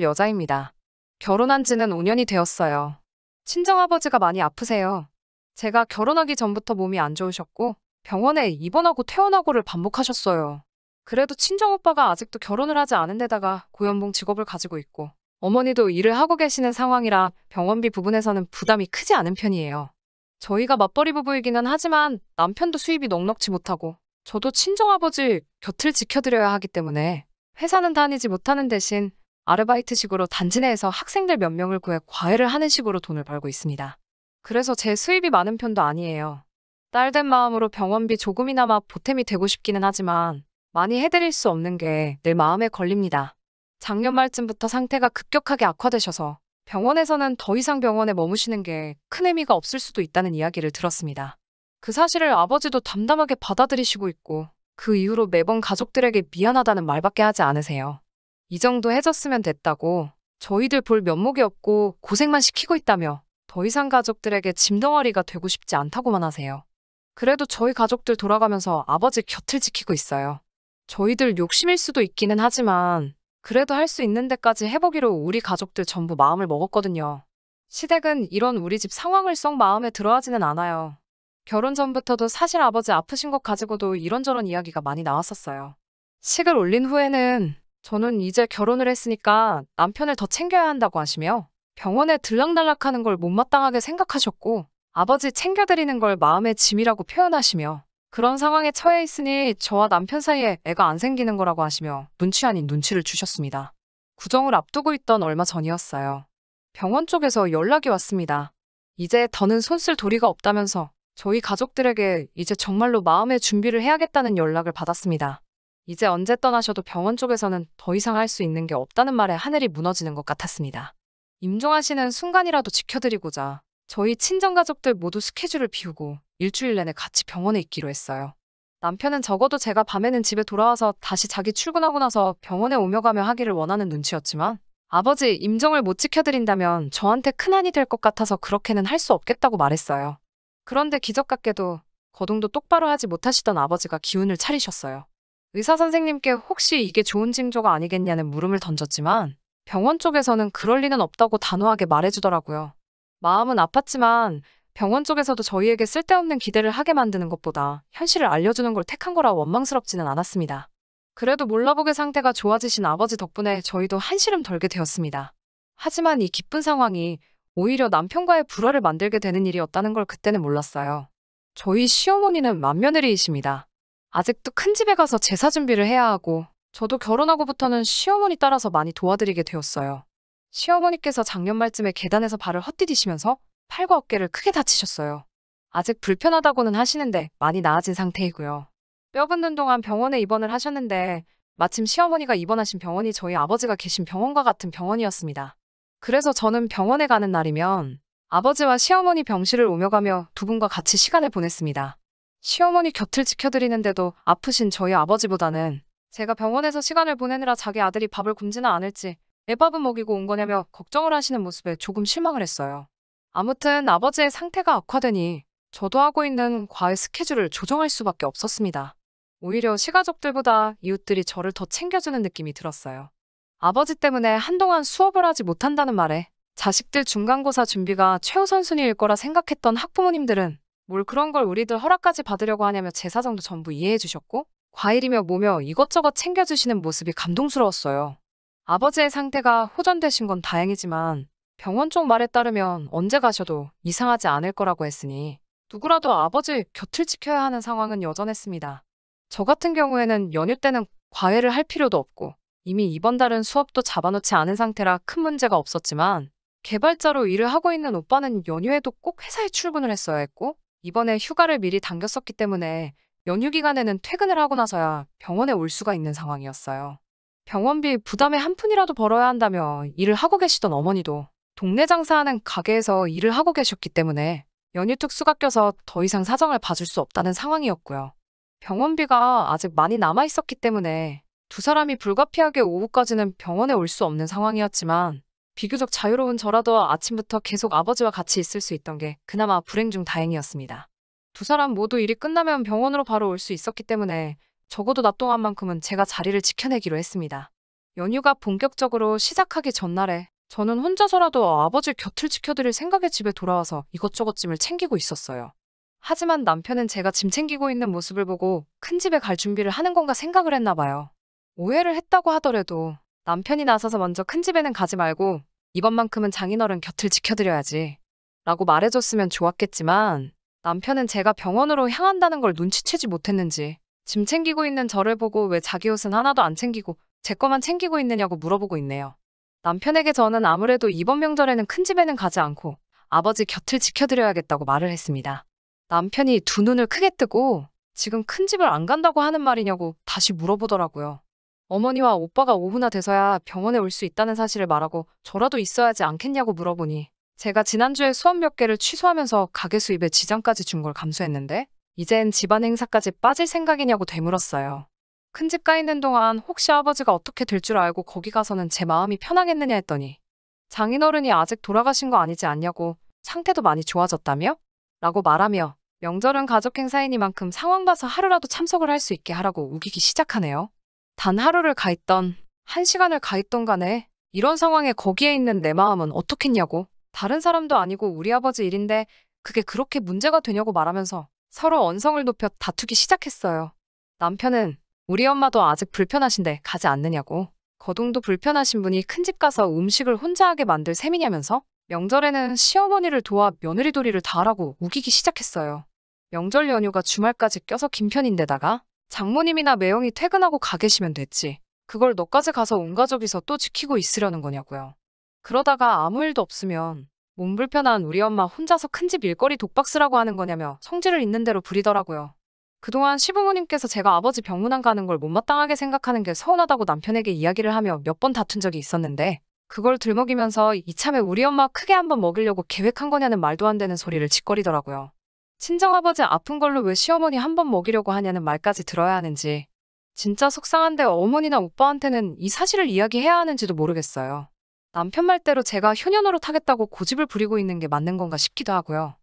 여자입니다. 결혼한 지는 5년이 되었어요. 친정아버지가 많이 아프세요. 제가 결혼하기 전부터 몸이 안 좋으셨고 병원에 입원하고 퇴원하고를 반복하셨어요. 그래도 친정오빠가 아직도 결혼을 하지 않은 데다가 고연봉 직업을 가지고 있고 어머니도 일을 하고 계시는 상황이라 병원비 부분에서는 부담이 크지 않은 편이에요. 저희가 맞벌이 부부이기는 하지만 남편도 수입이 넉넉지 못하고 저도 친정아버지 곁을 지켜드려야 하기 때문에 회사는 다니지 못하는 대신 아르바이트식으로 단지 내에서 학생들 몇 명을 구해 과외를 하는 식으로 돈을 벌고 있습니다. 그래서 제 수입이 많은 편도 아니에요. 딸된 마음으로 병원비 조금이나마 보탬이 되고 싶기는 하지만 많이 해드릴 수 없는 게 늘 마음에 걸립니다. 작년 말쯤부터 상태가 급격하게 악화되셔서 병원에서는 더 이상 병원에 머무시는 게 큰 의미가 없을 수도 있다는 이야기를 들었습니다. 그 사실을 아버지도 담담하게 받아들이시고 있고 그 이후로 매번 가족들에게 미안하다는 말밖에 하지 않으세요. 이 정도 해줬으면 됐다고 저희들 볼 면목이 없고 고생만 시키고 있다며 더 이상 가족들에게 짐덩어리가 되고 싶지 않다고만 하세요. 그래도 저희 가족들 돌아가면서 아버지 곁을 지키고 있어요. 저희들 욕심일 수도 있기는 하지만 그래도 할 수 있는 데까지 해보기로 우리 가족들 전부 마음을 먹었거든요. 시댁은 이런 우리 집 상황을 썩 마음에 들어하지는 않아요. 결혼 전부터도 사실 아버지 아프신 것 가지고도 이런저런 이야기가 많이 나왔었어요. 식을 올린 후에는 저는 이제 결혼을 했으니까 남편을 더 챙겨야 한다고 하시며 병원에 들락날락하는 걸 못마땅하게 생각하셨고 아버지 챙겨드리는 걸 마음의 짐이라고 표현하시며 그런 상황에 처해 있으니 저와 남편 사이에 애가 안 생기는 거라고 하시며 눈치 아닌 눈치를 주셨습니다. 구정을 앞두고 있던 얼마 전이었어요. 병원 쪽에서 연락이 왔습니다. 이제 더는 손쓸 도리가 없다면서 저희 가족들에게 이제 정말로 마음의 준비를 해야겠다는 연락을 받았습니다. 이제 언제 떠나셔도 병원 쪽에서는 더 이상 할 수 있는 게 없다는 말에 하늘이 무너지는 것 같았습니다. 임종하시는 순간이라도 지켜드리고자 저희 친정가족들 모두 스케줄을 비우고 일주일 내내 같이 병원에 있기로 했어요. 남편은 적어도 제가 밤에는 집에 돌아와서 다시 자기 출근하고 나서 병원에 오며 가며 하기를 원하는 눈치였지만 아버지 임종을 못 지켜드린다면 저한테 큰한이 될 것 같아서 그렇게는 할 수 없겠다고 말했어요. 그런데 기적같게도 거동도 똑바로 하지 못하시던 아버지가 기운을 차리셨어요. 의사 선생님께 혹시 이게 좋은 징조가 아니겠냐는 물음을 던졌지만 병원 쪽에서는 그럴 리는 없다고 단호하게 말해주더라고요. 마음은 아팠지만 병원 쪽에서도 저희에게 쓸데없는 기대를 하게 만드는 것보다 현실을 알려주는 걸 택한 거라 원망스럽지는 않았습니다. 그래도 몰라보게 상태가 좋아지신 아버지 덕분에 저희도 한시름 덜게 되었습니다. 하지만 이 기쁜 상황이 오히려 남편과의 불화를 만들게 되는 일이었다는 걸 그때는 몰랐어요. 저희 시어머니는 맏며느리이십니다. 아직도 큰 집에 가서 제사 준비를 해야 하고 저도 결혼하고부터는 시어머니 따라서 많이 도와드리게 되었어요. 시어머니께서 작년 말쯤에 계단에서 발을 헛디디시면서 팔과 어깨를 크게 다치셨어요. 아직 불편하다고는 하시는데 많이 나아진 상태이고요. 뼈 붓는 동안 병원에 입원을 하셨는데 마침 시어머니가 입원하신 병원이 저희 아버지가 계신 병원과 같은 병원이었습니다. 그래서 저는 병원에 가는 날이면 아버지와 시어머니 병실을 오며 가며 두 분과 같이 시간을 보냈습니다. 시어머니 곁을 지켜드리는데도 아프신 저희 아버지보다는 제가 병원에서 시간을 보내느라 자기 아들이 밥을 굶지는 않을지 애밥은 먹이고 온 거냐며 걱정을 하시는 모습에 조금 실망을 했어요. 아무튼 아버지의 상태가 악화되니 저도 하고 있는 과외 스케줄을 조정할 수밖에 없었습니다. 오히려 시가족들보다 이웃들이 저를 더 챙겨주는 느낌이 들었어요. 아버지 때문에 한동안 수업을 하지 못한다는 말에 자식들 중간고사 준비가 최우선순위일 거라 생각했던 학부모님들은 뭘 그런 걸 우리들 허락까지 받으려고 하냐며 제 사정도 전부 이해해 주셨고 과일이며 뭐며 이것저것 챙겨주시는 모습이 감동스러웠어요. 아버지의 상태가 호전되신 건 다행이지만 병원 쪽 말에 따르면 언제 가셔도 이상하지 않을 거라고 했으니 누구라도 아버지 곁을 지켜야 하는 상황은 여전했습니다. 저 같은 경우에는 연휴 때는 과외를 할 필요도 없고 이미 이번 달은 수업도 잡아놓지 않은 상태라 큰 문제가 없었지만 개발자로 일을 하고 있는 오빠는 연휴에도 꼭 회사에 출근을 했어야 했고 이번에 휴가를 미리 당겼었기 때문에 연휴 기간에는 퇴근을 하고 나서야 병원에 올 수가 있는 상황이었어요. 병원비 부담에 한 푼이라도 벌어야 한다며 일을 하고 계시던 어머니도 동네 장사하는 가게에서 일을 하고 계셨기 때문에 연휴 특수가 껴서 더 이상 사정을 봐줄 수 없다는 상황이었고요. 병원비가 아직 많이 남아있었기 때문에 두 사람이 불가피하게 오후까지는 병원에 올 수 없는 상황이었지만 비교적 자유로운 저라도 아침부터 계속 아버지와 같이 있을 수 있던 게 그나마 불행 중 다행이었습니다. 두 사람 모두 일이 끝나면 병원으로 바로 올 수 있었기 때문에 적어도 낮 동안만큼은 제가 자리를 지켜내기로 했습니다. 연휴가 본격적으로 시작하기 전날에 저는 혼자서라도 아버지 곁을 지켜드릴 생각에 집에 돌아와서 이것저것 짐을 챙기고 있었어요. 하지만 남편은 제가 짐 챙기고 있는 모습을 보고 큰 집에 갈 준비를 하는 건가 생각을 했나 봐요. 오해를 했다고 하더라도 남편이 나서서 먼저 큰 집에는 가지 말고 이번만큼은 장인어른 곁을 지켜드려야지 라고 말해줬으면 좋았겠지만 남편은 제가 병원으로 향한다는 걸 눈치채지 못했는지 짐 챙기고 있는 저를 보고 왜 자기 옷은 하나도 안 챙기고 제 거만 챙기고 있느냐고 물어보고 있네요. 남편에게 저는 아무래도 이번 명절에는 큰 집에는 가지 않고 아버지 곁을 지켜드려야겠다고 말을 했습니다. 남편이 두 눈을 크게 뜨고 지금 큰 집을 안 간다고 하는 말이냐고 다시 물어보더라고요. 어머니와 오빠가 오후나 돼서야 병원에 올 수 있다는 사실을 말하고 저라도 있어야지 않겠냐고 물어보니 제가 지난주에 수업 몇 개를 취소하면서 가게 수입에 지장까지 준 걸 감수했는데 이젠 집안 행사까지 빠질 생각이냐고 되물었어요. 큰 집 가 있는 동안 혹시 아버지가 어떻게 될 줄 알고 거기 가서는 제 마음이 편하겠느냐 했더니 장인어른이 아직 돌아가신 거 아니지 않냐고 상태도 많이 좋아졌다며? 라고 말하며 명절은 가족 행사이니만큼 상황 봐서 하루라도 참석을 할 수 있게 하라고 우기기 시작하네요. 단 하루를 가 있던 1시간을 가 있던 간에 이런 상황에 거기에 있는 내 마음은 어떻겠냐고 다른 사람도 아니고 우리 아버지 일인데 그게 그렇게 문제가 되냐고 말하면서 서로 언성을 높여 다투기 시작했어요. 남편은 우리 엄마도 아직 불편하신데 가지 않느냐고 거동도 불편하신 분이 큰 집 가서 음식을 혼자 하게 만들 셈이냐면서 명절에는 시어머니를 도와 며느리도리를 다 하라고 우기기 시작했어요. 명절 연휴가 주말까지 껴서 긴 편인데다가 장모님이나 매형이 퇴근하고 가 계시면 됐지. 그걸 너까지 가서 온 가족이서 또 지키고 있으려는 거냐고요. 그러다가 아무 일도 없으면 몸 불편한 우리 엄마 혼자서 큰 집 일거리 독박 쓰라고 하는 거냐며 성질을 있는 대로 부리더라고요. 그동안 시부모님께서 제가 아버지 병문안 가는 걸 못마땅하게 생각하는 게 서운하다고 남편에게 이야기를 하며 몇 번 다툰 적이 있었는데 그걸 들먹이면서 이참에 우리 엄마 크게 한번 먹이려고 계획한 거냐는 말도 안 되는 소리를 짓거리더라고요. 친정아버지 아픈 걸로 왜 시어머니 한번 먹이려고 하냐는 말까지 들어야 하는지 진짜 속상한데 어머니나 오빠한테는 이 사실을 이야기해야 하는지도 모르겠어요. 남편 말대로 제가 효녀노릇 하겠다고 고집을 부리고 있는 게 맞는 건가 싶기도 하고요.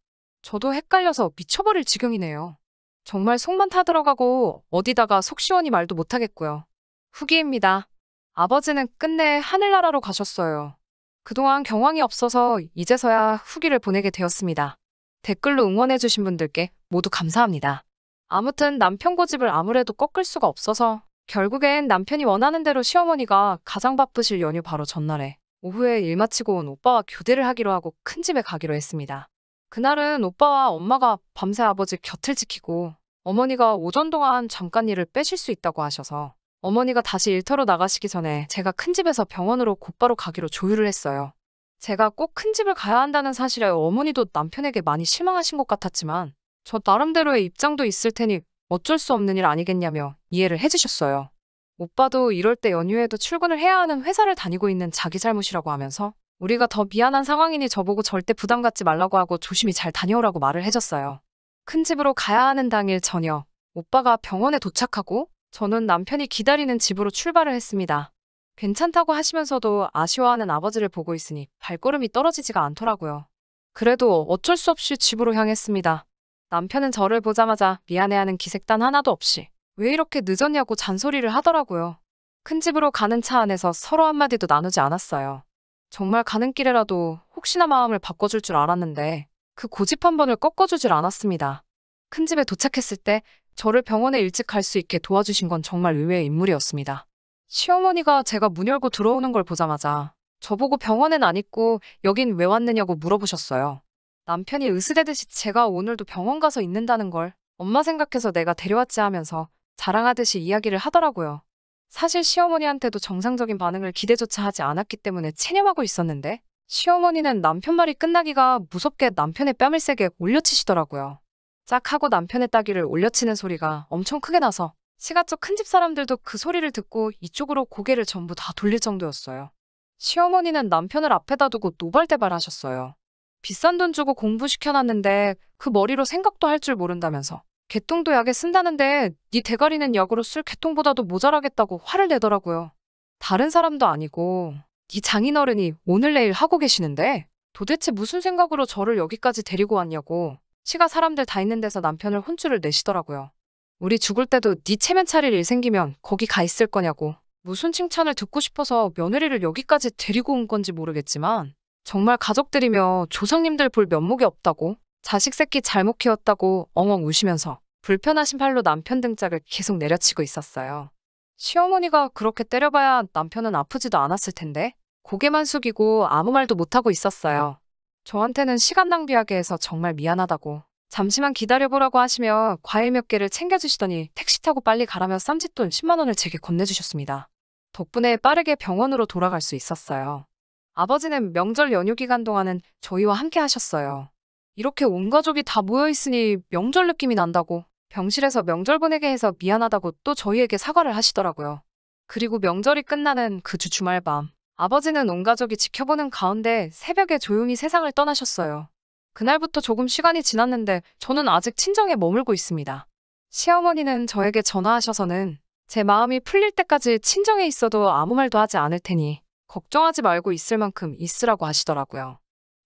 저도 헷갈려서 미쳐버릴 지경이네요. 정말 속만 타들어가고 어디다가 속 시원히 말도 못하겠고요. 후기입니다. 아버지는 끝내 하늘나라로 가셨어요. 그동안 경황이 없어서 이제서야 후기를 보내게 되었습니다. 댓글로 응원해주신 분들께 모두 감사합니다. 아무튼 남편 고집을 아무래도 꺾을 수가 없어서 결국엔 남편이 원하는 대로 시어머니가 가장 바쁘실 연휴 바로 전날에 오후에 일 마치고 온 오빠와 교대를 하기로 하고 큰 집에 가기로 했습니다. 그날은 오빠와 엄마가 밤새 아버지 곁을 지키고 어머니가 오전 동안 잠깐 일을 빼실 수 있다고 하셔서 어머니가 다시 일터로 나가시기 전에 제가 큰 집에서 병원으로 곧바로 가기로 조율을 했어요. 제가 꼭 큰 집을 가야 한다는 사실에 어머니도 남편에게 많이 실망하신 것 같았지만 저 나름대로의 입장도 있을 테니 어쩔 수 없는 일 아니겠냐며 이해를 해주셨어요. 오빠도 이럴 때 연휴에도 출근을 해야 하는 회사를 다니고 있는 자기 잘못이라고 하면서 우리가 더 미안한 상황이니 저보고 절대 부담 갖지 말라고 하고 조심히 잘 다녀오라고 말을 해줬어요. 큰 집으로 가야 하는 당일 저녁, 오빠가 병원에 도착하고 저는 남편이 기다리는 집으로 출발을 했습니다. 괜찮다고 하시면서도 아쉬워하는 아버지를 보고 있으니 발걸음이 떨어지지가 않더라고요. 그래도 어쩔 수 없이 집으로 향했습니다. 남편은 저를 보자마자 미안해하는 기색단 하나도 없이 왜 이렇게 늦었냐고 잔소리를 하더라고요. 큰 집으로 가는 차 안에서 서로 한마디도 나누지 않았어요. 정말 가는 길에라도 혹시나 마음을 바꿔줄 줄 알았는데 그 고집 한 번을 꺾어주질 않았습니다. 큰 집에 도착했을 때 저를 병원에 일찍 갈 수 있게 도와주신 건 정말 의외의 인물이었습니다. 시어머니가 제가 문 열고 들어오는 걸 보자마자 저보고 병원엔 안 있고 여긴 왜 왔느냐고 물어보셨어요. 남편이 으스대듯이 제가 오늘도 병원 가서 있는다는 걸 엄마 생각해서 내가 데려왔지 하면서 자랑하듯이 이야기를 하더라고요. 사실 시어머니한테도 정상적인 반응을 기대조차 하지 않았기 때문에 체념하고 있었는데 시어머니는 남편 말이 끝나기가 무섭게 남편의 뺨을 세게 올려치시더라고요. 짝 하고 남편의 따귀를 올려치는 소리가 엄청 크게 나서 시가 쪽 큰 집 사람들도 그 소리를 듣고 이쪽으로 고개를 전부 다 돌릴 정도였어요. 시어머니는 남편을 앞에다 두고 노발대발하셨어요. 비싼 돈 주고 공부시켜놨는데 그 머리로 생각도 할 줄 모른다면서 개똥도 약에 쓴다는데 네 대가리는 약으로 쓸 개똥보다도 모자라겠다고 화를 내더라고요. 다른 사람도 아니고 네 장인어른이 오늘 내일 하고 계시는데 도대체 무슨 생각으로 저를 여기까지 데리고 왔냐고 시가 사람들 다 있는 데서 남편을 혼쭐을 내시더라고요. 우리 죽을 때도 네 체면 차릴 일 생기면 거기 가 있을 거냐고 무슨 칭찬을 듣고 싶어서 며느리를 여기까지 데리고 온 건지 모르겠지만 정말 가족들이며 조상님들 볼 면목이 없다고 자식 새끼 잘못 키웠다고 엉엉 우시면서 불편하신 팔로 남편 등짝을 계속 내려치고 있었어요. 시어머니가 그렇게 때려봐야 남편은 아프지도 않았을 텐데 고개만 숙이고 아무 말도 못하고 있었어요. 저한테는 시간 낭비하게 해서 정말 미안하다고 잠시만 기다려보라고 하시며 과일 몇 개를 챙겨주시더니 택시 타고 빨리 가라며 쌈짓돈 10만 원을 제게 건네주셨습니다. 덕분에 빠르게 병원으로 돌아갈 수 있었어요. 아버지는 명절 연휴 기간 동안은 저희와 함께 하셨어요. 이렇게 온 가족이 다 모여있으니 명절 느낌이 난다고 병실에서 명절 보내게 해서 미안하다고 또 저희에게 사과를 하시더라고요. 그리고 명절이 끝나는 그 주 주말 밤 아버지는 온 가족이 지켜보는 가운데 새벽에 조용히 세상을 떠나셨어요. 그날부터 조금 시간이 지났는데 저는 아직 친정에 머물고 있습니다. 시어머니는 저에게 전화하셔서는 제 마음이 풀릴 때까지 친정에 있어도 아무 말도 하지 않을 테니 걱정하지 말고 있을 만큼 있으라고 하시더라고요.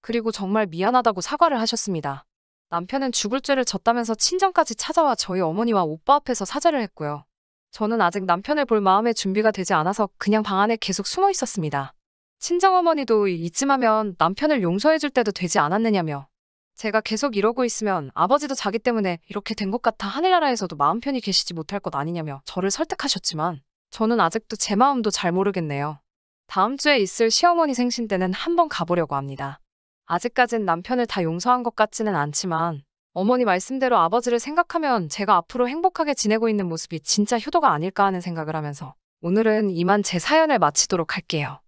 그리고 정말 미안하다고 사과를 하셨습니다. 남편은 죽을 죄를 졌다면서 친정까지 찾아와 저희 어머니와 오빠 앞에서 사죄를 했고요. 저는 아직 남편을 볼 마음의 준비가 되지 않아서 그냥 방 안에 계속 숨어 있었습니다. 친정어머니도 이쯤 하면 남편을 용서해줄 때도 되지 않았느냐며 제가 계속 이러고 있으면 아버지도 자기 때문에 이렇게 된 것 같아 하늘나라에서도 마음 편히 계시지 못할 것 아니냐며 저를 설득하셨지만 저는 아직도 제 마음도 잘 모르겠네요. 다음 주에 있을 시어머니 생신 때는 한번 가보려고 합니다. 아직까진 남편을 다 용서한 것 같지는 않지만 어머니 말씀대로 아버지를 생각하면 제가 앞으로 행복하게 지내고 있는 모습이 진짜 효도가 아닐까 하는 생각을 하면서 오늘은 이만 제 사연을 마치도록 할게요.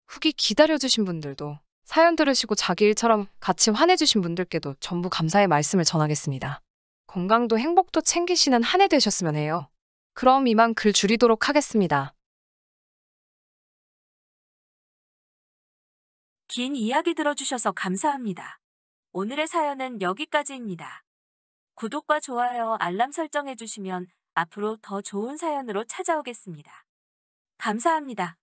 후기 기다려주신 분들도 사연 들으시고 자기 일처럼 같이 화내주신 분들께도 전부 감사의 말씀을 전하겠습니다. 건강도 행복도 챙기시는 한 해 되셨으면 해요. 그럼 이만 글 줄이도록 하겠습니다. 긴 이야기 들어주셔서 감사합니다. 오늘의 사연은 여기까지입니다. 구독과 좋아요, 알람 설정해주시면 앞으로 더 좋은 사연으로 찾아오겠습니다. 감사합니다.